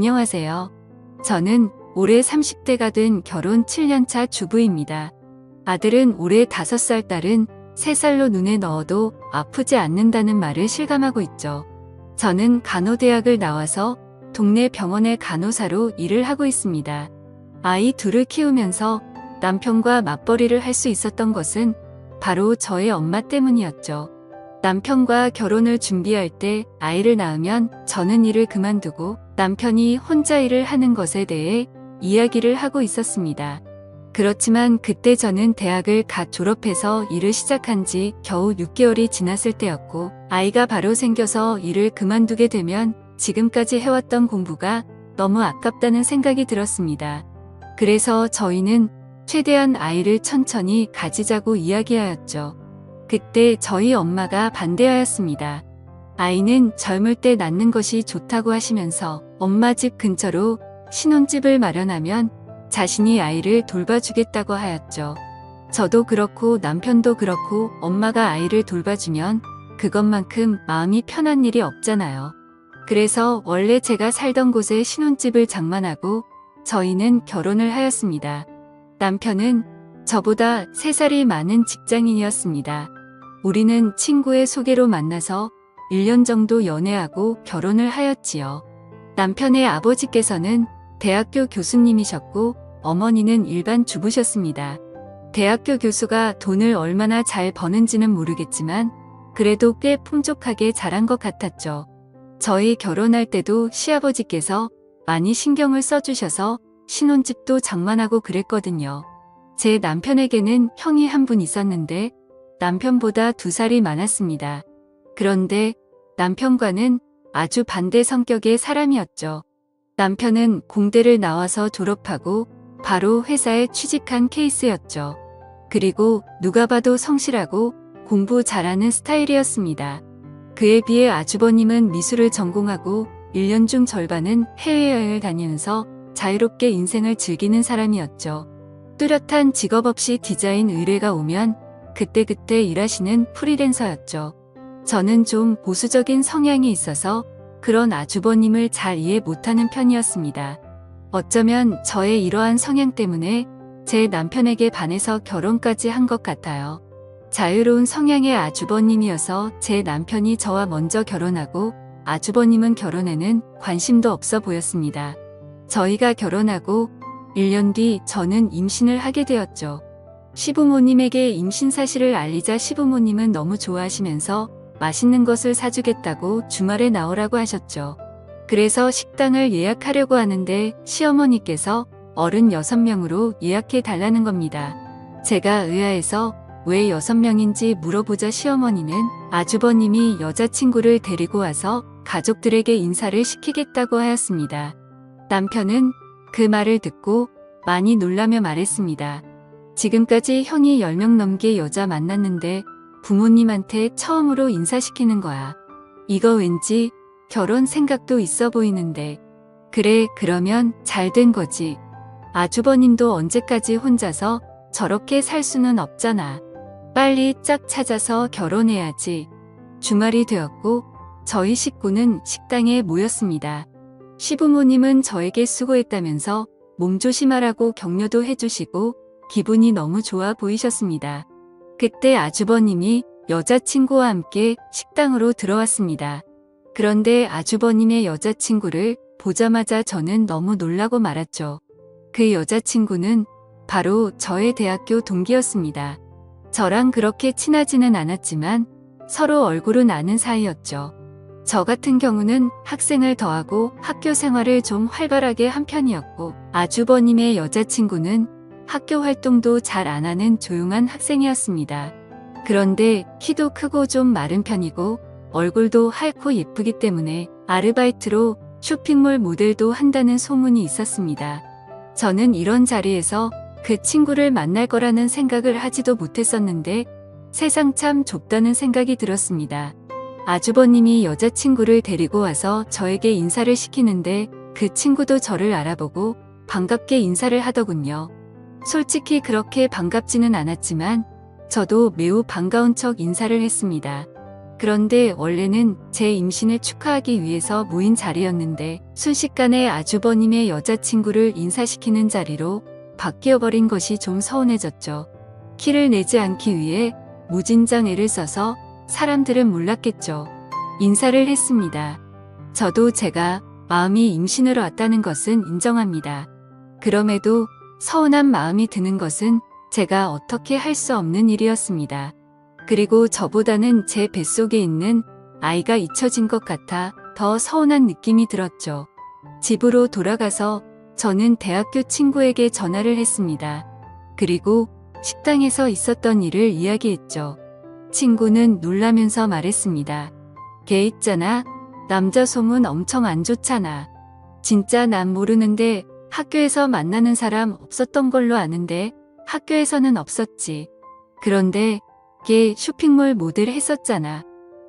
안녕하세요. 저는 올해 30대가 된 결혼 7년차 주부입니다. 아들은 올해 5살, 딸은 3살로 눈에 넣어도 아프지 않는다는 말을 실감하고 있죠. 저는 간호대학을 나와서 동네 병원의 간호사로 일을 하고 있습니다. 아이 둘을 키우면서 남편과 맞벌이를 할 수 있었던 것은 바로 저의 엄마 때문이었죠. 남편과 결혼을 준비할 때 아이를 낳으면 저는 일을 그만두고 남편이 혼자 일을 하는 것에 대해 이야기를 하고 있었습니다. 그렇지만 그때 저는 대학을 갓 졸업해서 일을 시작한 지 겨우 6개월이 지났을 때였고, 아이가 바로 생겨서 일을 그만두게 되면 지금까지 해왔던 공부가 너무 아깝다는 생각이 들었습니다. 그래서 저희는 최대한 아이를 천천히 가지자고 이야기하였죠. 그때 저희 엄마가 반대하였습니다. 아이는 젊을 때 낳는 것이 좋다고 하시면서 엄마 집 근처로 신혼집을 마련하면 자신이 아이를 돌봐주겠다고 하였죠. 저도 그렇고 남편도 그렇고 엄마가 아이를 돌봐주면 그것만큼 마음이 편한 일이 없잖아요. 그래서 원래 제가 살던 곳에 신혼집을 장만하고 저희는 결혼을 하였습니다. 남편은 저보다 3살이 많은 직장인이었습니다. 우리는 친구의 소개로 만나서 1년 정도 연애하고 결혼을 하였지요. 남편의 아버지께서는 대학교 교수님이셨고 어머니는 일반 주부셨습니다. 대학교 교수가 돈을 얼마나 잘 버는지는 모르겠지만 그래도 꽤 풍족하게 자란 것 같았죠. 저희 결혼할 때도 시아버지께서 많이 신경을 써주셔서 신혼집도 장만하고 그랬거든요. 제 남편에게는 형이 한 분 있었는데 남편보다 2살이 많았습니다. 그런데 남편과는 아주 반대 성격의 사람이었죠. 남편은 공대를 나와서 졸업하고 바로 회사에 취직한 케이스였죠. 그리고 누가 봐도 성실하고 공부 잘하는 스타일이었습니다. 그에 비해 아주버님은 미술을 전공하고 1년 중 절반은 해외여행을 다니면서 자유롭게 인생을 즐기는 사람이었죠. 뚜렷한 직업 없이 디자인 의뢰가 오면 그때그때 일하시는 프리랜서였죠. 저는 좀 보수적인 성향이 있어서 그런 아주버님을 잘 이해 못하는 편이었습니다. 어쩌면 저의 이러한 성향 때문에 제 남편에게 반해서 결혼까지 한 것 같아요. 자유로운 성향의 아주버님이어서 제 남편이 저와 먼저 결혼하고 아주버님은 결혼에는 관심도 없어 보였습니다. 저희가 결혼하고 1년 뒤 저는 임신을 하게 되었죠. 시부모님에게 임신 사실을 알리자 시부모님은 너무 좋아하시면서 맛있는 것을 사주겠다고 주말에 나오라고 하셨죠. 그래서 식당을 예약하려고 하는데 시어머니께서 어른 6명으로 예약해 달라는 겁니다. 제가 의아해서 왜 6명인지 물어보자 시어머니는 아주버님이 여자친구를 데리고 와서 가족들에게 인사를 시키겠다고 하였습니다. 남편은 그 말을 듣고 많이 놀라며 말했습니다. 지금까지 형이 10명 넘게 여자 만났는데 부모님한테 처음으로 인사시키는 거야. 이거 왠지 결혼 생각도 있어 보이는데. 그래, 그러면 잘 된 거지. 아주버님도 언제까지 혼자서 저렇게 살 수는 없잖아. 빨리 짝 찾아서 결혼해야지. 주말이 되었고 저희 식구는 식당에 모였습니다. 시부모님은 저에게 수고했다면서 몸조심하라고 격려도 해주시고 기분이 너무 좋아 보이셨습니다. 그때 아주버님이 여자친구와 함께 식당으로 들어왔습니다. 그런데 아주버님의 여자친구를 보자마자 저는 너무 놀라고 말았죠. 그 여자친구는 바로 저의 대학교 동기였습니다. 저랑 그렇게 친하지는 않았지만 서로 얼굴은 아는 사이였죠. 저 같은 경우는 학생을 더하고 학교 생활을 좀 활발하게 한 편이었고 아주버님의 여자친구는 학교 활동도 잘 안 하는 조용한 학생이었습니다. 그런데 키도 크고 좀 마른 편이고 얼굴도 하얗고 예쁘기 때문에 아르바이트로 쇼핑몰 모델도 한다는 소문이 있었습니다. 저는 이런 자리에서 그 친구를 만날 거라는 생각을 하지도 못했었는데 세상 참 좁다는 생각이 들었습니다. 아주버님이 여자친구를 데리고 와서 저에게 인사를 시키는데 그 친구도 저를 알아보고 반갑게 인사를 하더군요. 솔직히 그렇게 반갑지는 않았지만 저도 매우 반가운 척 인사를 했습니다. 그런데 원래는 제 임신을 축하하기 위해서 모인 자리였는데 순식간에 아주버님의 여자친구를 인사시키는 자리로 바뀌어버린 것이 좀 서운해졌죠. 키를 내지 않기 위해 무진장 애를 써서 사람들은 몰랐겠죠. 인사를 했습니다. 저도 제가 마음이 임신으로 왔다는 것은 인정합니다. 그럼에도 서운한 마음이 드는 것은 제가 어떻게 할 수 없는 일이었습니다. 그리고 저보다는 제 뱃속에 있는 아이가 잊혀진 것 같아 더 서운한 느낌이 들었죠. 집으로 돌아가서 저는 대학교 친구에게 전화를 했습니다. 그리고 식당에서 있었던 일을 이야기했죠. 친구는 놀라면서 말했습니다. 걔 있잖아. 남자 소문 엄청 안 좋잖아. 진짜 난 모르는데 학교에서 만나는 사람 없었던 걸로 아는데 학교에서는 없었지. 그런데 걔 쇼핑몰 모델 했었잖아.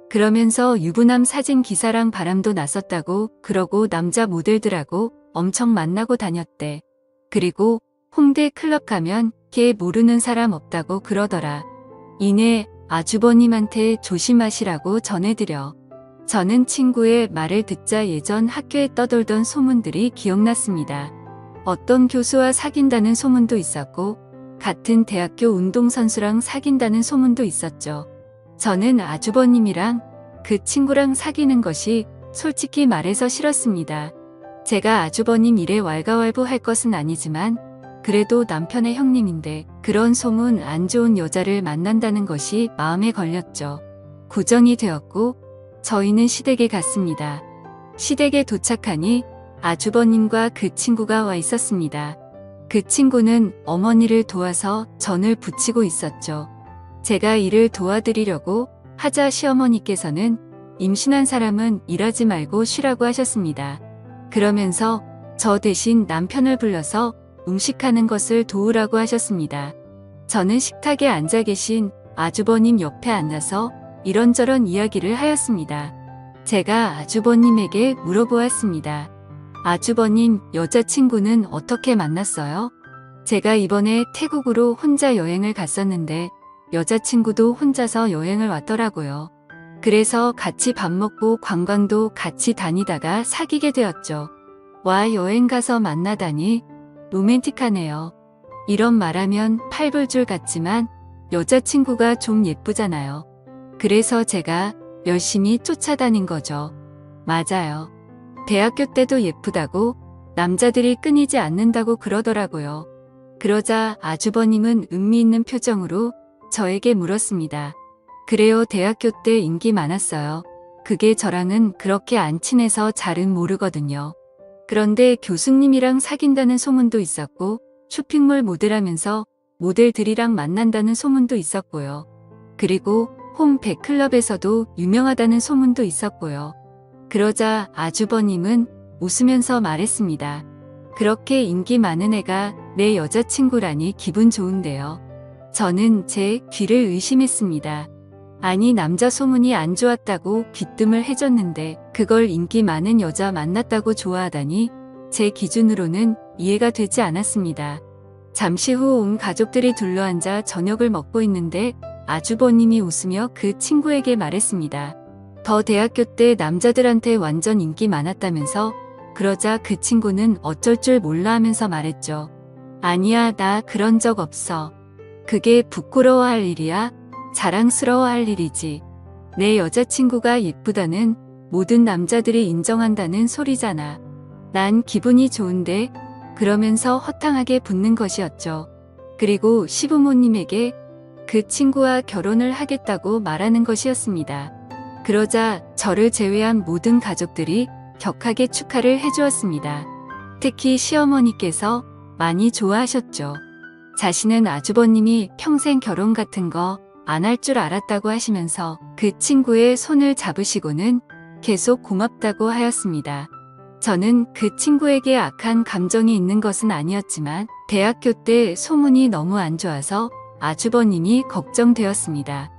그러면서 유부남 사진 기사랑 바람도 났었다고 그러고 남자 모델들하고 엄청 만나고 다녔대. 그리고 홍대 클럽 가면 걔 모르는 사람 없다고 그러더라. 이내 아주버님한테 조심하시라고 전해드려. 저는 친구의 말을 듣자 예전 학교에 떠돌던 소문들이 기억났습니다. 어떤 교수와 사귄다는 소문도 있었고 같은 대학교 운동선수랑 사귄다는 소문도 있었죠. 저는 아주버님이랑 그 친구랑 사귀는 것이 솔직히 말해서 싫었습니다. 제가 아주버님 일에 왈가왈부할 것은 아니지만 그래도 남편의 형님인데 그런 소문 안 좋은 여자를 만난다는 것이 마음에 걸렸죠. 구정이 되었고 저희는 시댁에 갔습니다. 시댁에 도착하니 아주버님과 그 친구가 와 있었습니다. 그 친구는 어머니를 도와서 전을 부치고 있었죠. 제가 일을 도와드리려고 하자 시어머니께서는 임신한 사람은 일하지 말고 쉬라고 하셨습니다. 그러면서 저 대신 남편을 불러서 음식하는 것을 도우라고 하셨습니다. 저는 식탁에 앉아 계신 아주버님 옆에 앉아서 이런저런 이야기를 하였습니다. 제가 아주버님에게 물어보았습니다. 아주버님, 여자친구는 어떻게 만났어요? 제가 이번에 태국으로 혼자 여행을 갔었는데 여자친구도 혼자서 여행을 왔더라고요. 그래서 같이 밥 먹고 관광도 같이 다니다가 사귀게 되었죠. 와, 여행 가서 만나다니 로맨틱하네요. 이런 말하면 팔불줄 같지만 여자친구가 좀 예쁘잖아요. 그래서 제가 열심히 쫓아다닌 거죠. 맞아요. 대학교 때도 예쁘다고 남자들이 끊이지 않는다고 그러더라고요. 그러자 아주버님은 의미 있는 표정으로 저에게 물었습니다. 그래요, 대학교 때 인기 많았어요. 그게 저랑은 그렇게 안 친해서 잘은 모르거든요. 그런데 교수님이랑 사귄다는 소문도 있었고 쇼핑몰 모델하면서 모델들이랑 만난다는 소문도 있었고요. 그리고 홈 백클럽에서도 유명하다는 소문도 있었고요. 그러자 아주버님은 웃으면서 말했습니다. 그렇게 인기 많은 애가 내 여자친구라니 기분 좋은데요. 저는 제 귀를 의심했습니다. 아니, 남자 소문이 안 좋았다고 귀뜸을 해줬는데 그걸 인기 많은 여자 만났다고 좋아하다니 제 기준으로는 이해가 되지 않았습니다. 잠시 후 온 가족들이 둘러앉아 저녁을 먹고 있는데 아주버님이 웃으며 그 친구에게 말했습니다. 더 대학교 때 남자들한테 완전 인기 많았다면서. 그러자 그 친구는 어쩔 줄 몰라 하면서 말했죠. 아니야, 나 그런 적 없어. 그게 부끄러워할 일이야? 자랑스러워할 일이지. 내 여자친구가 예쁘다는 모든 남자들이 인정한다는 소리잖아. 난 기분이 좋은데. 그러면서 허탕하게 붙는 것이었죠. 그리고 시부모님에게 그 친구와 결혼을 하겠다고 말하는 것이었습니다. 그러자 저를 제외한 모든 가족들이 격하게 축하를 해주었습니다. 특히 시어머니께서 많이 좋아하셨죠. 자신은 아주버님이 평생 결혼 같은 거 안 할 줄 알았다고 하시면서 그 친구의 손을 잡으시고는 계속 고맙다고 하였습니다. 저는 그 친구에게 악한 감정이 있는 것은 아니었지만 대학교 때 소문이 너무 안 좋아서 아주버님이 걱정되었습니다.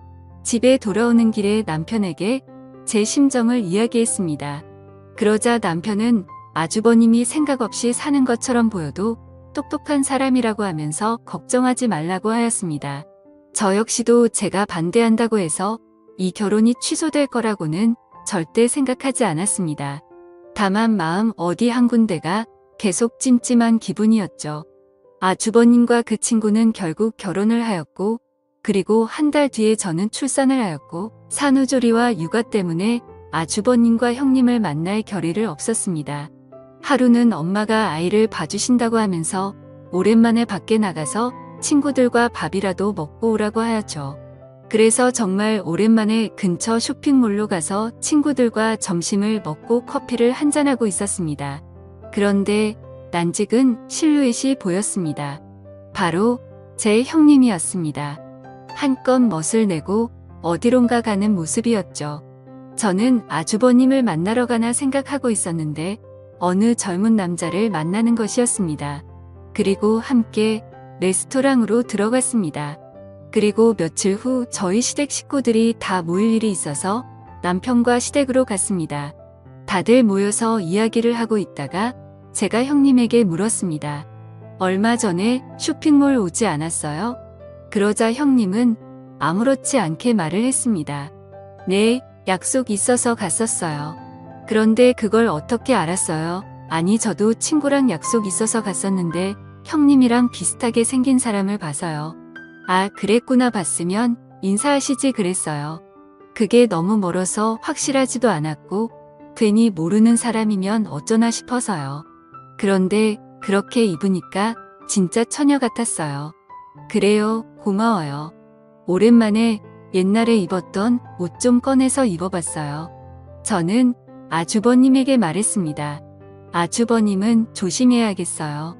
집에 돌아오는 길에 남편에게 제 심정을 이야기했습니다. 그러자 남편은 아주버님이 생각 없이 사는 것처럼 보여도 똑똑한 사람이라고 하면서 걱정하지 말라고 하였습니다. 저 역시도 제가 반대한다고 해서 이 결혼이 취소될 거라고는 절대 생각하지 않았습니다. 다만 마음 어디 한 군데가 계속 찜찜한 기분이었죠. 아주버님과 그 친구는 결국 결혼을 하였고, 그리고 한 달 뒤에 저는 출산을 하였고, 산후조리와 육아 때문에 아주버님과 형님을 만날 겨를이 없었습니다. 하루는 엄마가 아이를 봐주신다고 하면서 오랜만에 밖에 나가서 친구들과 밥이라도 먹고 오라고 하였죠. 그래서 정말 오랜만에 근처 쇼핑몰로 가서 친구들과 점심을 먹고 커피를 한잔하고 있었습니다. 그런데 난직은 실루엣이 보였습니다. 바로 제 형님이었습니다. 한껏 멋을 내고 어디론가 가는 모습이었죠. 저는 아주버님을 만나러 가나 생각하고 있었는데 어느 젊은 남자를 만나는 것이었습니다. 그리고 함께 레스토랑으로 들어갔습니다. 그리고 며칠 후 저희 시댁 식구들이 다 모일 일이 있어서 남편과 시댁으로 갔습니다. 다들 모여서 이야기를 하고 있다가 제가 형님에게 물었습니다. 얼마 전에 쇼핑몰 오지 않았어요? 그러자 형님은 아무렇지 않게 말을 했습니다. 네, 약속 있어서 갔었어요. 그런데 그걸 어떻게 알았어요? 아니, 저도 친구랑 약속 있어서 갔었는데 형님이랑 비슷하게 생긴 사람을 봐서요. 아, 그랬구나. 봤으면 인사하시지 그랬어요. 그게 너무 멀어서 확실하지도 않았고 괜히 모르는 사람이면 어쩌나 싶어서요. 그런데 그렇게 입으니까 진짜 처녀 같았어요. 그래요, 고마워요. 오랜만에 옛날에 입었던 옷 좀 꺼내서 입어봤어요. 저는 아주버님에게 말했습니다. 아주버님은 조심해야겠어요.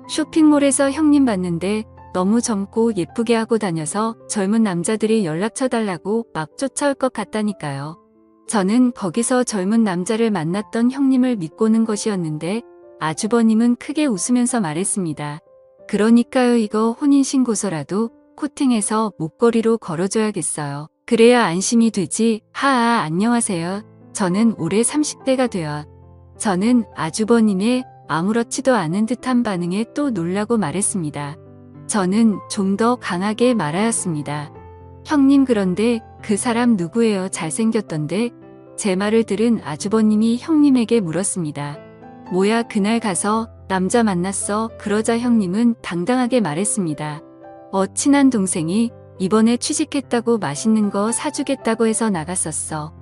쇼핑몰에서 형님 봤는데 너무 젊고 예쁘게 하고 다녀서 젊은 남자들이 연락처 달라고 막 쫓아올 것 같다니까요. 저는 거기서 젊은 남자를 만났던 형님을 믿고는 것이었는데 아주버님은 크게 웃으면서 말했습니다. 그러니까요, 이거 혼인신고서라도 코팅해서 목걸이로 걸어줘야겠어요. 그래야 안심이 되지. 하하, 안녕하세요. 저는 올해 30대가 되어 저는 아주버님의 아무렇지도 않은 듯한 반응에 또 놀라고 말했습니다. 저는 좀 더 강하게 말하였습니다. 형님, 그런데 그 사람 누구예요? 잘생겼던데? 제 말을 들은 아주버님이 형님에게 물었습니다. 뭐야, 그날 가서 남자 만났어. 그러자 형님은 당당하게 말했습니다. 친한 동생이 이번에 취직했다고 맛있는 거 사주겠다고 해서 나갔었어.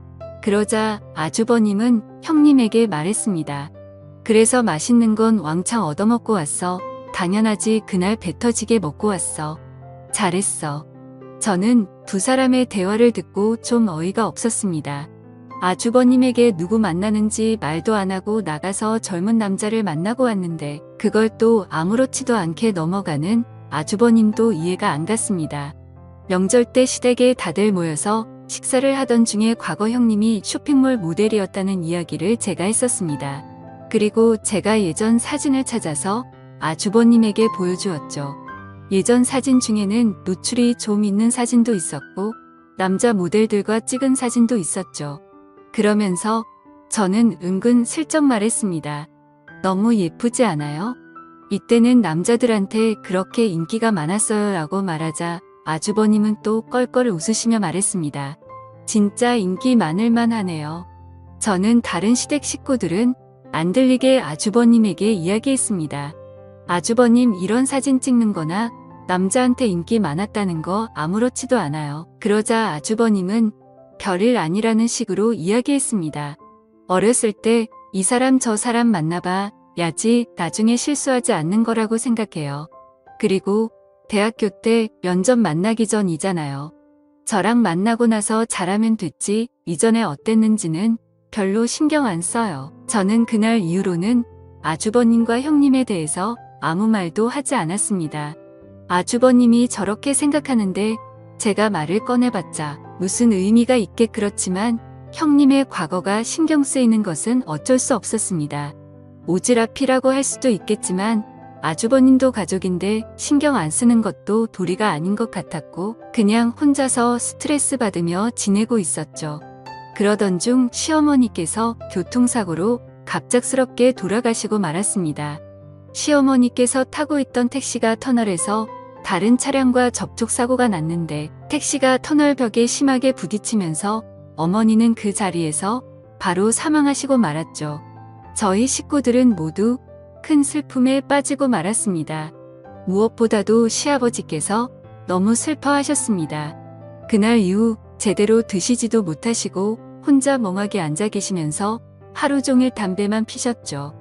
그러자 아주버님은 형님에게 말했습니다. 그래서 맛있는 건 왕창 얻어먹고 왔어. 당연하지, 그날 배 터지게 먹고 왔어. 잘했어. 저는 두 사람의 대화를 듣고 좀 어이가 없었습니다. 아주버님에게 누구 만나는지 말도 안 하고 나가서 젊은 남자를 만나고 왔는데 그걸 또 아무렇지도 않게 넘어가는 아주버님도 이해가 안 갔습니다. 명절 때 시댁에 다들 모여서 식사를 하던 중에 과거 형님이 쇼핑몰 모델이었다는 이야기를 제가 했었습니다. 그리고 제가 예전 사진을 찾아서 아주버님에게 보여주었죠. 예전 사진 중에는 노출이 좀 있는 사진도 있었고 남자 모델들과 찍은 사진도 있었죠. 그러면서 저는 은근 슬쩍 말했습니다. 너무 예쁘지 않아요? 이때는 남자들한테 그렇게 인기가 많았어요 라고 말하자 아주버님은 또 껄껄 웃으시며 말했습니다. 진짜 인기 많을만 하네요. 저는 다른 시댁 식구들은 안 들리게 아주버님에게 이야기했습니다. 아주버님, 이런 사진 찍는 거나 남자한테 인기 많았다는 거 아무렇지도 않아요. 그러자 아주버님은 별일 아니라는 식으로 이야기했습니다. 어렸을 때 이 사람 저 사람 만나봐 야지 나중에 실수하지 않는 거라고 생각해요. 그리고 대학교 때 면접 만나기 전이잖아요. 저랑 만나고 나서 잘하면 됐지 이전에 어땠는지는 별로 신경 안 써요. 저는 그날 이후로는 아주버님과 형님에 대해서 아무 말도 하지 않았습니다. 아주버님이 저렇게 생각하는데 제가 말을 꺼내봤자 무슨 의미가 있게 그렇지만 형님의 과거가 신경 쓰이는 것은 어쩔 수 없었습니다. 오지랖이라고 할 수도 있겠지만 아주버님도 가족인데 신경 안 쓰는 것도 도리가 아닌 것 같았고 그냥 혼자서 스트레스 받으며 지내고 있었죠. 그러던 중 시어머니께서 교통사고로 갑작스럽게 돌아가시고 말았습니다. 시어머니께서 타고 있던 택시가 터널에서 다른 차량과 접촉사고가 났는데 택시가 터널벽에 심하게 부딪히면서 어머니는 그 자리에서 바로 사망하시고 말았죠. 저희 식구들은 모두 큰 슬픔에 빠지고 말았습니다. 무엇보다도 시아버지께서 너무 슬퍼하셨습니다. 그날 이후 제대로 드시지도 못하시고 혼자 멍하게 앉아 계시면서 하루 종일 담배만 피셨죠.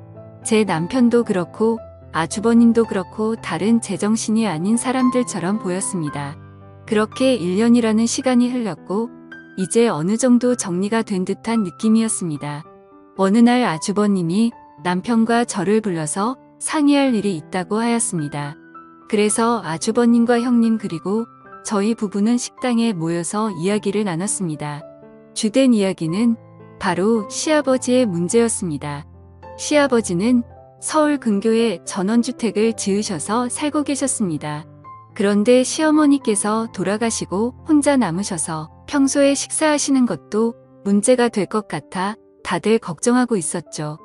제 남편도 그렇고 아주버님도 그렇고 다른 제정신이 아닌 사람들처럼 보였습니다. 그렇게 1년이라는 시간이 흘렀고 이제 어느 정도 정리가 된 듯한 느낌이었습니다. 어느 날 아주버님이 남편과 저를 불러서 상의할 일이 있다고 하였습니다. 그래서 아주버님과 형님 그리고 저희 부부는 식당에 모여서 이야기를 나눴습니다. 주된 이야기는 바로 시아버지의 문제였습니다. 시아버지는 서울 근교에 전원주택을 지으셔서 살고 계셨습니다. 그런데 시어머니께서 돌아가시고 혼자 남으셔서 평소에 식사하시는 것도 문제가 될 것 같아 다들 걱정하고 있었죠.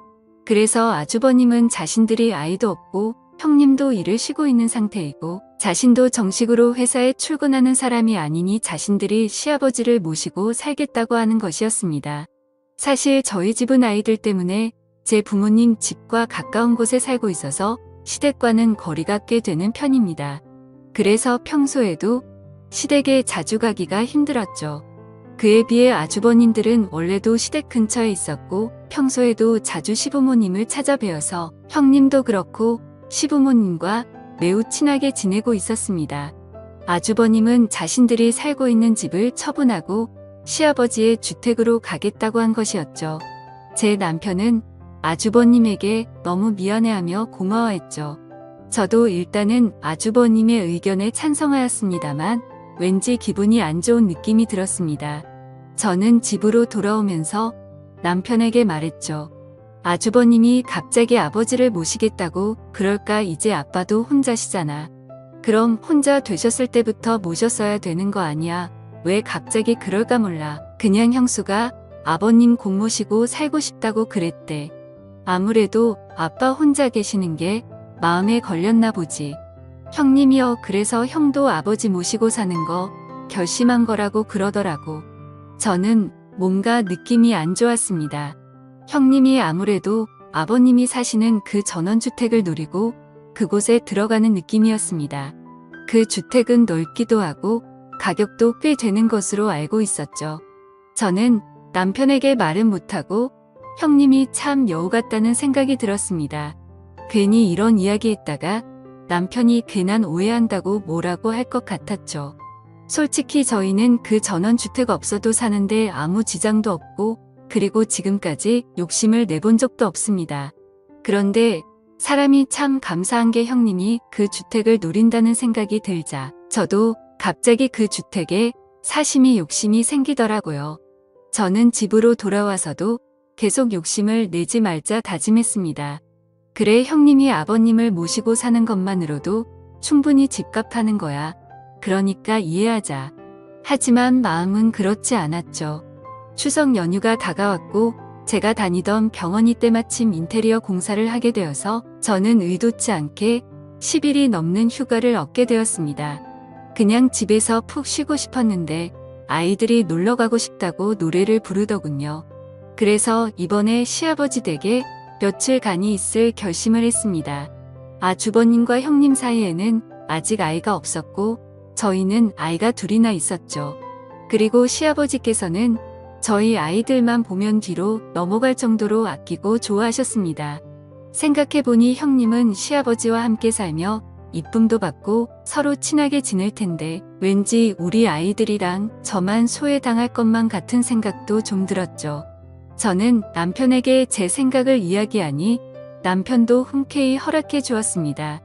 그래서 아주버님은 자신들이 아이도 없고 형님도 일을 쉬고 있는 상태이고 자신도 정식으로 회사에 출근하는 사람이 아니니 자신들이 시아버지를 모시고 살겠다고 하는 것이었습니다. 사실 저희 집은 아이들 때문에 제 부모님 집과 가까운 곳에 살고 있어서 시댁과는 거리가 꽤 되는 편입니다. 그래서 평소에도 시댁에 자주 가기가 힘들었죠. 그에 비해 아주버님들은 원래도 시댁 근처에 있었고 평소에도 자주 시부모님을 찾아뵈어서 형님도 그렇고 시부모님과 매우 친하게 지내고 있었습니다. 아주버님은 자신들이 살고 있는 집을 처분하고 시아버지의 주택으로 가겠다고 한 것이었죠. 제 남편은 아주버님에게 너무 미안해하며 고마워했죠. 저도 일단은 아주버님의 의견에 찬성하였습니다만 왠지 기분이 안 좋은 느낌이 들었습니다. 저는 집으로 돌아오면서 남편에게 말했죠. 아주버님이 갑자기 아버지를 모시겠다고 그럴까 이제 아빠도 혼자시잖아. 그럼 혼자 되셨을 때부터 모셨어야 되는 거 아니야. 왜 갑자기 그럴까 몰라. 그냥 형수가 아버님 공 모시고 살고 싶다고 그랬대. 아무래도 아빠 혼자 계시는 게 마음에 걸렸나 보지. 형님이요. 그래서 형도 아버지 모시고 사는 거 결심한 거라고 그러더라고. 저는 뭔가 느낌이 안 좋았습니다. 형님이 아무래도 아버님이 사시는 그 전원주택을 노리고 그곳에 들어가는 느낌이었습니다. 그 주택은 넓기도 하고 가격도 꽤 되는 것으로 알고 있었죠. 저는 남편에게 말은 못하고 형님이 참 여우 같다는 생각이 들었습니다. 괜히 이런 이야기했다가 남편이 괜한 오해한다고 뭐라고 할 것 같았죠. 솔직히 저희는 그 전원주택 없어도 사는데 아무 지장도 없고 그리고 지금까지 욕심을 내본 적도 없습니다. 그런데 사람이 참 감사한 게 형님이 그 주택을 노린다는 생각이 들자 저도 갑자기 그 주택에 사심이 욕심이 생기더라고요. 저는 집으로 돌아와서도 계속 욕심을 내지 말자 다짐했습니다. 그래 형님이 아버님을 모시고 사는 것만으로도 충분히 집값하는 거야. 그러니까 이해하자. 하지만 마음은 그렇지 않았죠. 추석 연휴가 다가왔고 제가 다니던 병원이 때마침 인테리어 공사를 하게 되어서 저는 의도치 않게 10일이 넘는 휴가를 얻게 되었습니다. 그냥 집에서 푹 쉬고 싶었는데 아이들이 놀러 가고 싶다고 노래를 부르더군요. 그래서 이번에 시아버지 댁에 며칠간이 있을 결심을 했습니다. 아주버님과 형님 사이에는 아직 아이가 없었고 저희는 아이가 둘이나 있었죠. 그리고 시아버지께서는 저희 아이들만 보면 뒤로 넘어갈 정도로 아끼고 좋아하셨습니다. 생각해보니 형님은 시아버지와 함께 살며 이쁨도 받고 서로 친하게 지낼 텐데 왠지 우리 아이들이랑 저만 소외당할 것만 같은 생각도 좀 들었죠. 저는 남편에게 제 생각을 이야기하니 남편도 흔쾌히 허락해 주었습니다.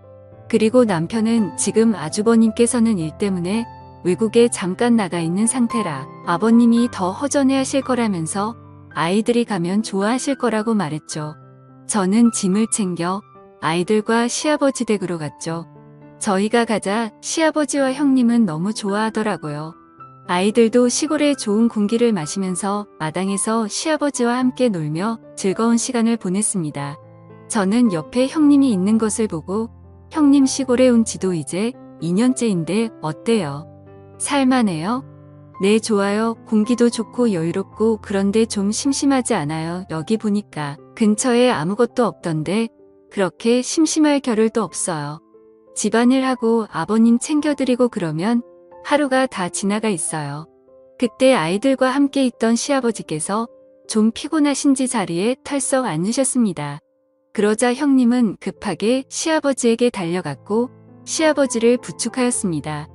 그리고 남편은 지금 아주버님께서는 일 때문에 외국에 잠깐 나가 있는 상태라 아버님이 더 허전해 하실 거라면서 아이들이 가면 좋아하실 거라고 말했죠. 저는 짐을 챙겨 아이들과 시아버지 댁으로 갔죠. 저희가 가자 시아버지와 형님은 너무 좋아하더라고요. 아이들도 시골의 좋은 공기를 마시면서 마당에서 시아버지와 함께 놀며 즐거운 시간을 보냈습니다. 저는 옆에 형님이 있는 것을 보고 형님 시골에 온 지도 이제 2년째인데 어때요? 살만해요? 네, 좋아요. 공기도 좋고 여유롭고 그런데 좀 심심하지 않아요? 여기 보니까 근처에 아무것도 없던데 그렇게 심심할 겨를도 없어요. 집안일 하고 아버님 챙겨드리고 그러면 하루가 다 지나가 있어요. 그때 아이들과 함께 있던 시아버지께서 좀 피곤하신지 자리에 털썩 앉으셨습니다. 그러자 형님은 급하게 시아버지에게 달려갔고 시아버지를 부축하였습니다.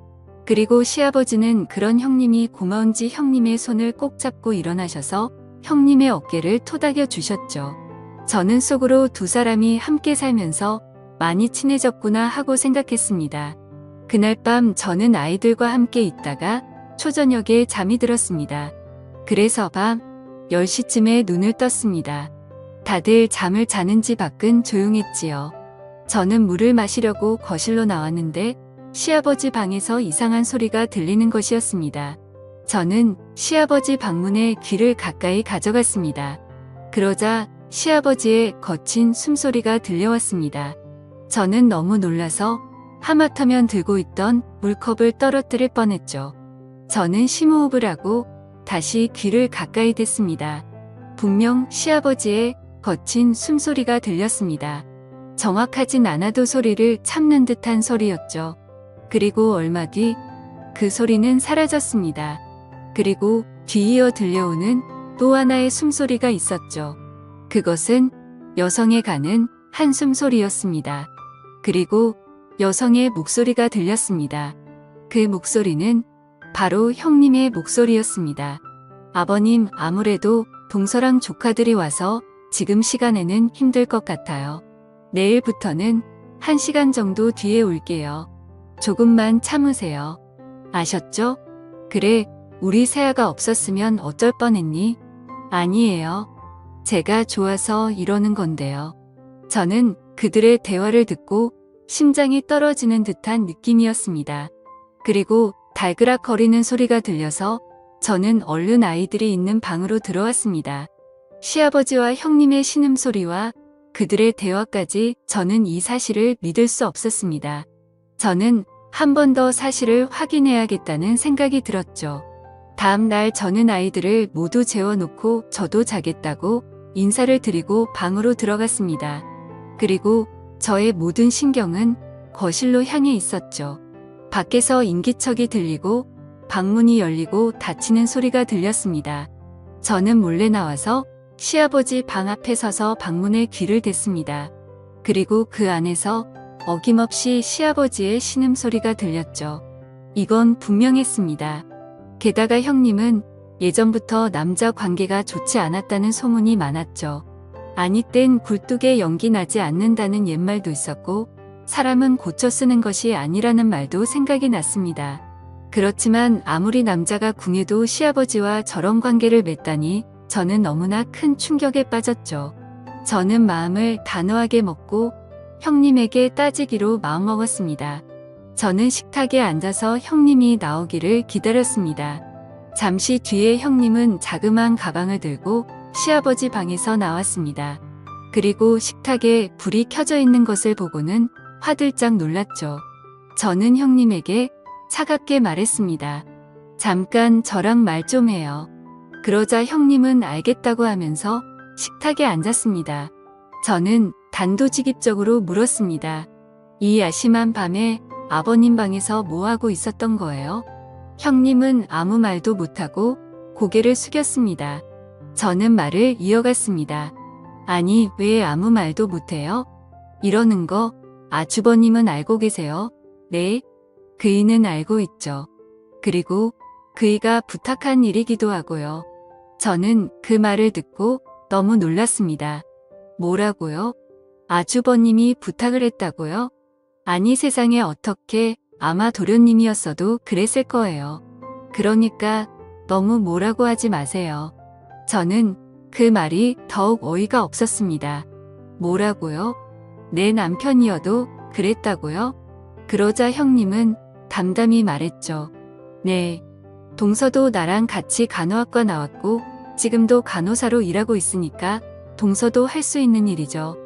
그리고 시아버지는 그런 형님이 고마운지 형님의 손을 꼭 잡고 일어나셔서 형님의 어깨를 토닥여 주셨죠. 저는 속으로 두 사람이 함께 살면서 많이 친해졌구나 하고 생각했습니다. 그날 밤 저는 아이들과 함께 있다가 초저녁에 잠이 들었습니다. 그래서 밤 10시쯤에 눈을 떴습니다. 다들 잠을 자는지 밖은 조용했지요. 저는 물을 마시려고 거실로 나왔는데 시아버지 방에서 이상한 소리가 들리는 것이었습니다. 저는 시아버지 방문에 귀를 가까이 가져갔습니다. 그러자 시아버지의 거친 숨소리가 들려왔습니다. 저는 너무 놀라서 하마터면 들고 있던 물컵을 떨어뜨릴 뻔했죠. 저는 심호흡을 하고 다시 귀를 가까이 댔습니다. 분명 시아버지의 거친 숨소리가 들렸습니다. 정확하진 않아도 소리를 참는 듯한 소리였죠. 그리고 얼마 뒤 그 소리는 사라졌습니다. 그리고 뒤이어 들려오는 또 하나의 숨소리가 있었죠. 그것은 여성의 가는 한숨 소리였습니다. 그리고 여성의 목소리가 들렸습니다. 그 목소리는 바로 형님의 목소리였습니다. 아버님, 아무래도 동서랑 조카들이 와서 지금 시간에는 힘들 것 같아요. 내일부터는 1시간 정도 뒤에 올게요. 조금만 참으세요. 아셨죠? 그래, 우리 세아가 없었으면 어쩔 뻔했니? 아니에요. 제가 좋아서 이러는 건데요. 저는 그들의 대화를 듣고 심장이 떨어지는 듯한 느낌이었습니다. 그리고 달그락거리는 소리가 들려서 저는 얼른 아이들이 있는 방으로 들어왔습니다. 시아버지와 형님의 신음소리와 그들의 대화까지 저는 이 사실을 믿을 수 없었습니다. 저는 한 번 더 사실을 확인해야겠다는 생각이 들었죠. 다음 날 저는 아이들을 모두 재워놓고 저도 자겠다고 인사를 드리고 방으로 들어갔습니다. 그리고 저의 모든 신경은 거실로 향해 있었죠. 밖에서 인기척이 들리고 방문이 열리고 닫히는 소리가 들렸습니다. 저는 몰래 나와서 시아버지 방 앞에 서서 방문에 귀를 댔습니다. 그리고 그 안에서 어김없이 시아버지의 신음소리가 들렸죠. 이건 분명했습니다. 게다가 형님은 예전부터 남자 관계가 좋지 않았다는 소문이 많았죠. 아니 땐 굴뚝에 연기 나지 않는다는 옛말도 있었고 사람은 고쳐 쓰는 것이 아니라는 말도 생각이 났습니다. 그렇지만 아무리 남자가 궁해도 시아버지와 저런 관계를 맺다니 저는 너무나 큰 충격에 빠졌죠. 저는 마음을 단호하게 먹고 형님에게 따지기로 마음먹었습니다. 저는 식탁에 앉아서 형님이 나오기를 기다렸습니다. 잠시 뒤에 형님은 자그마한 가방을 들고 시아버지 방에서 나왔습니다. 그리고 식탁에 불이 켜져 있는 것을 보고는 화들짝 놀랐죠. 저는 형님에게 차갑게 말했습니다. 잠깐 저랑 말 좀 해요. 그러자 형님은 알겠다고 하면서 식탁에 앉았습니다. 저는 단도직입적으로 물었습니다. 이 야심한 밤에 아버님 방에서 뭐 하고 있었던 거예요? 형님은 아무 말도 못하고 고개를 숙였습니다. 저는 말을 이어갔습니다. 아니, 왜 아무 말도 못해요? 이러는 거 아주버님은 알고 계세요? 네, 그이는 알고 있죠. 그리고 그이가 부탁한 일이기도 하고요. 저는 그 말을 듣고 너무 놀랐습니다. 뭐라고요? 아주버님이 부탁을 했다고요? 아니 세상에 어떻게, 아마 도련님이었어도 그랬을 거예요. 그러니까 너무 뭐라고 하지 마세요. 저는 그 말이 더욱 어이가 없었습니다. 뭐라고요? 내 남편이어도 그랬다고요? 그러자 형님은 담담히 말했죠. 네. 동서도 나랑 같이 간호학과 나왔고 지금도 간호사로 일하고 있으니까 동서도 할 수 있는 일이죠.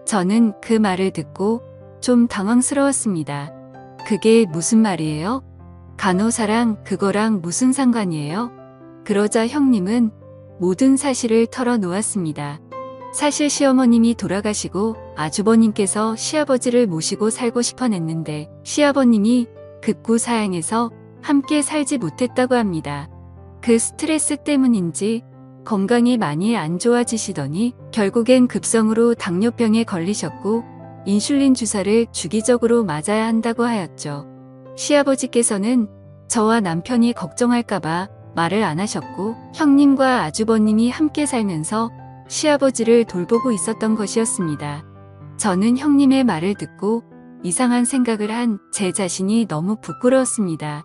저는 그 말을 듣고 좀 당황스러웠습니다. 그게 무슨 말이에요? 간호사랑 그거랑 무슨 상관이에요? 그러자 형님은 모든 사실을 털어놓았습니다. 사실 시어머님이 돌아가시고 아주버님께서 시아버지를 모시고 살고 싶어 냈는데 시아버님이 급구 사양해서 함께 살지 못했다고 합니다. 그 스트레스 때문인지 건강이 많이 안 좋아지시더니 결국엔 급성으로 당뇨병에 걸리셨고 인슐린 주사를 주기적으로 맞아야 한다고 하였죠. 시아버지께서는 저와 남편이 걱정할까봐 말을 안 하셨고 형님과 아주버님이 함께 살면서 시아버지를 돌보고 있었던 것이었습니다. 저는 형님의 말을 듣고 이상한 생각을 한 제 자신이 너무 부끄러웠습니다.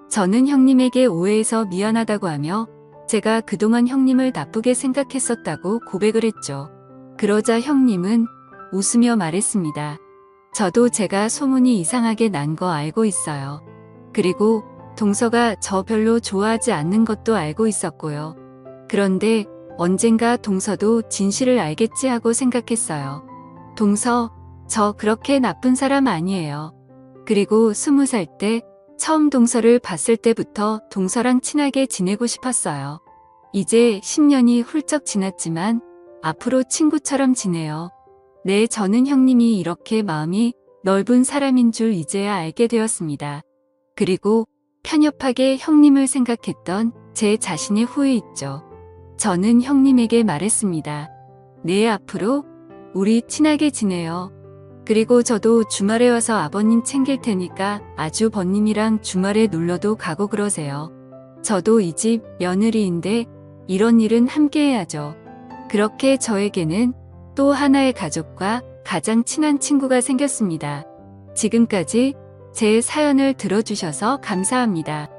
저는 형님에게 오해해서 미안하다고 하며 제가 그동안 형님을 나쁘게 생각했었다고 고백을 했죠. 그러자 형님은 웃으며 말했습니다. 저도 제가 소문이 이상하게 난 거 알고 있어요. 그리고 동서가 저 별로 좋아하지 않는 것도 알고 있었고요. 그런데 언젠가 동서도 진실을 알겠지 하고 생각했어요. 동서, 저 그렇게 나쁜 사람 아니에요. 그리고 20살 때 처음 동서를 봤을 때부터 동서랑 친하게 지내고 싶었어요. 이제 10년이 훌쩍 지났지만 앞으로 친구처럼 지내요. 네, 저는 형님이 이렇게 마음이 넓은 사람인 줄 이제야 알게 되었습니다. 그리고 편협하게 형님을 생각했던 제 자신의 후회 있죠. 저는 형님에게 말했습니다. 네, 앞으로 우리 친하게 지내요. 그리고 저도 주말에 와서 아버님 챙길 테니까 아주버님이랑 주말에 놀러도 가고 그러세요. 저도 이 집 며느리인데 이런 일은 함께 해야죠. 그렇게 저에게는 또 하나의 가족과 가장 친한 친구가 생겼습니다. 지금까지 제 사연을 들어주셔서 감사합니다.